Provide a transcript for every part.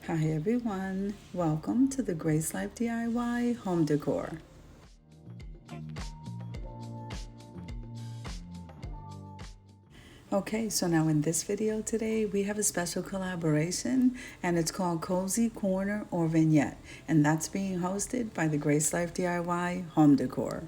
Hi everyone, welcome to the Grace Life DIY home decor. Okay, so now in this video today we have a special collaboration and it's called Cozy Corner or Vignette, and that's being hosted by the Grace Life DIY home decor.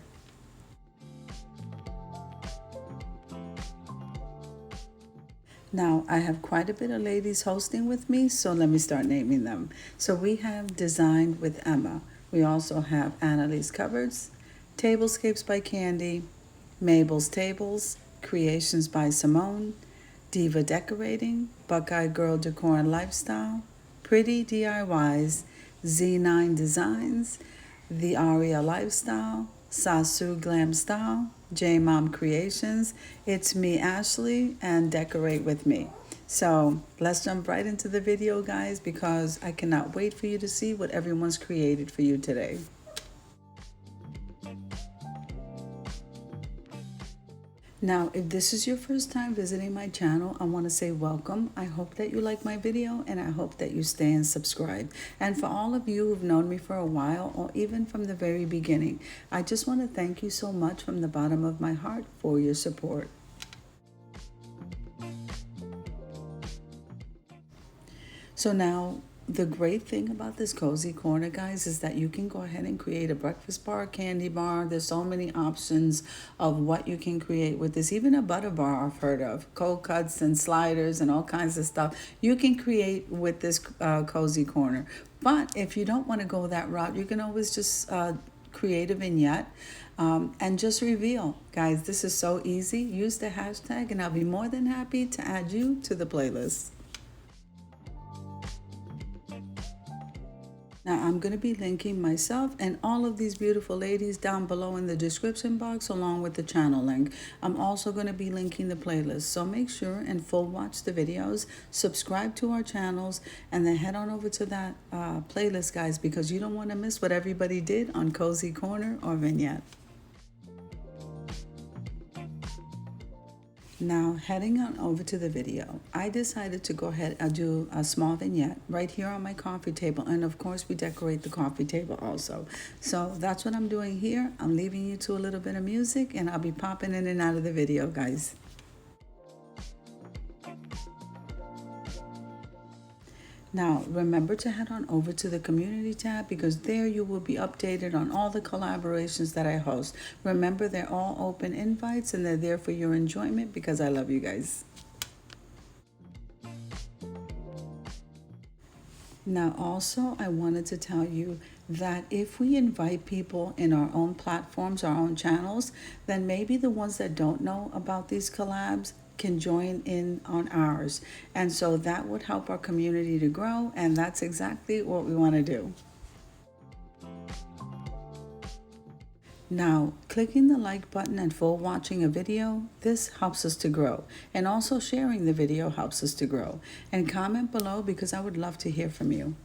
Now, I have quite a bit of ladies hosting with me, so let me start naming them. So we have Designed with Emma. We also have Annalise Cupboards, Tablescapes by Candy, Mabel's Tables, Creations by Simone, Diva Decorating, Buckeye Girl Decor and Lifestyle, Pretty DIYs, Z9 Designs, The Aria Lifestyle, Sasu Glam Style, J Mom Creations, It's Me Ashley, and Decorate with Me. So let's jump right into the video, guys, because I cannot wait for you to see what everyone's created for you today. Now, if this is your first time visiting my channel, I want to say welcome. I hope that you like my video and I hope that you stay and subscribe. And for all of you who've known me for a while or even from the very beginning, I just want to thank you so much from the bottom of my heart for your support. So now, the great thing about this cozy corner, guys, is that you can go ahead and create a breakfast bar, candy bar. There's so many options of what you can create with this. Even a butter bar I've heard of, cold cuts and sliders and all kinds of stuff you can create with this cozy corner. But if you don't want to go that route, you can always just create a vignette and just reveal. Guys, this is so easy. Use the hashtag and I'll be more than happy to add you to the playlist. Now, I'm going to be linking myself and all of these beautiful ladies down below in the description box along with the channel link. I'm also going to be linking the playlist, so make sure and full watch the videos, subscribe to our channels, and then head on over to that playlist, guys, because you don't want to miss what everybody did on Cozy Corner or Vignette. Now, heading on over to the video, I decided to go ahead and do a small vignette right here on my coffee table. And of course, we decorate the coffee table also. So that's what I'm doing here. I'm leaving you to a little bit of music and I'll be popping in and out of the video, guys. Now, remember to head on over to the community tab because there you will be updated on all the collaborations that I host. Remember, they're all open invites and they're there for your enjoyment because I love you guys. Now, also, I wanted to tell you that if we invite people in our own platforms, our own channels, then maybe the ones that don't know about these collabs can join in on ours. And so that would help our community to grow, and that's exactly what we want to do. Now, clicking the like button and full watching a video, this helps us to grow. And also sharing the video helps us to grow. And comment below because I would love to hear from you.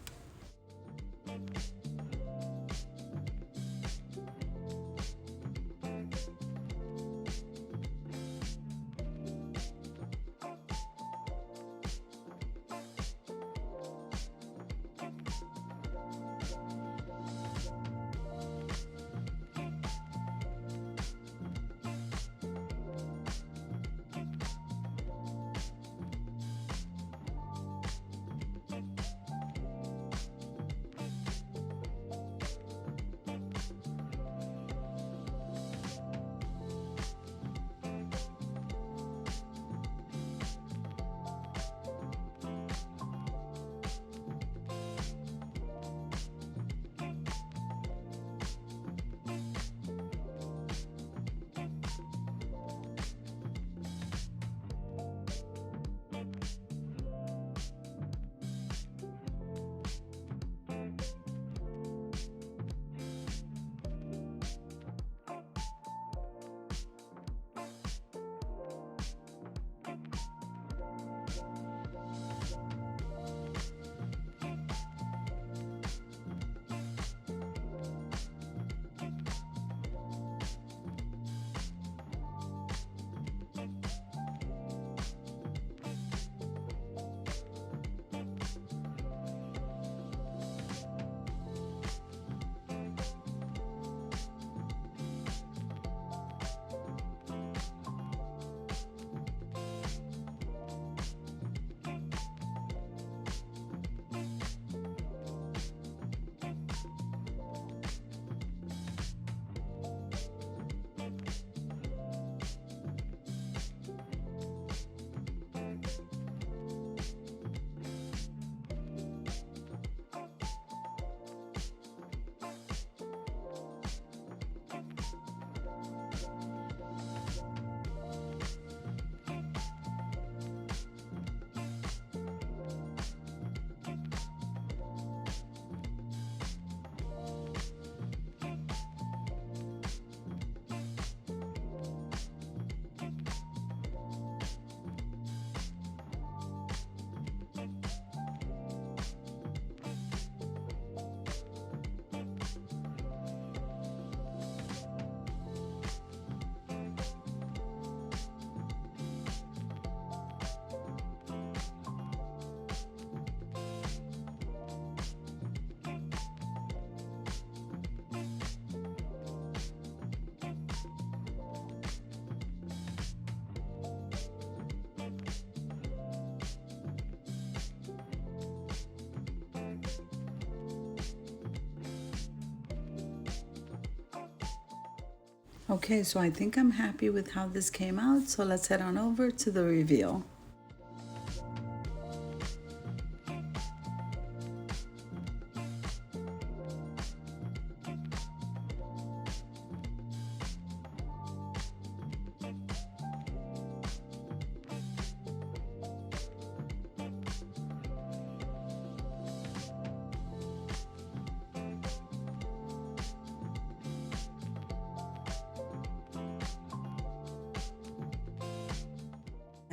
Okay, so I think I'm happy with how this came out, so let's head on over to the reveal.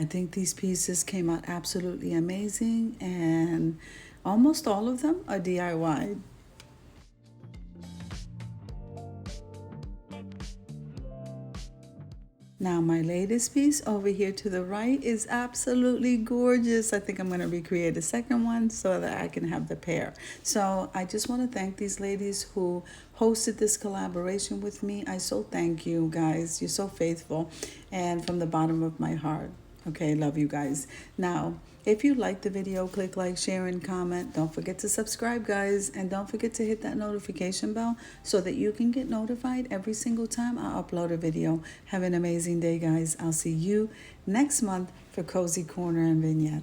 I think these pieces came out absolutely amazing, and almost all of them are DIY. Now my latest piece over here to the right is absolutely gorgeous. I think I'm going to recreate a second one so that I can have the pair. So I just want to thank these ladies who hosted this collaboration with me. I so thank you guys. You're so faithful, and from the bottom of my heart. Okay, love you guys. Now, if you like the video, click like, share, and comment. Don't forget to subscribe, guys. And don't forget to hit that notification bell so that you can get notified every single time I upload a video. Have an amazing day, guys. I'll see you next month for Cozy Corner and Vignette.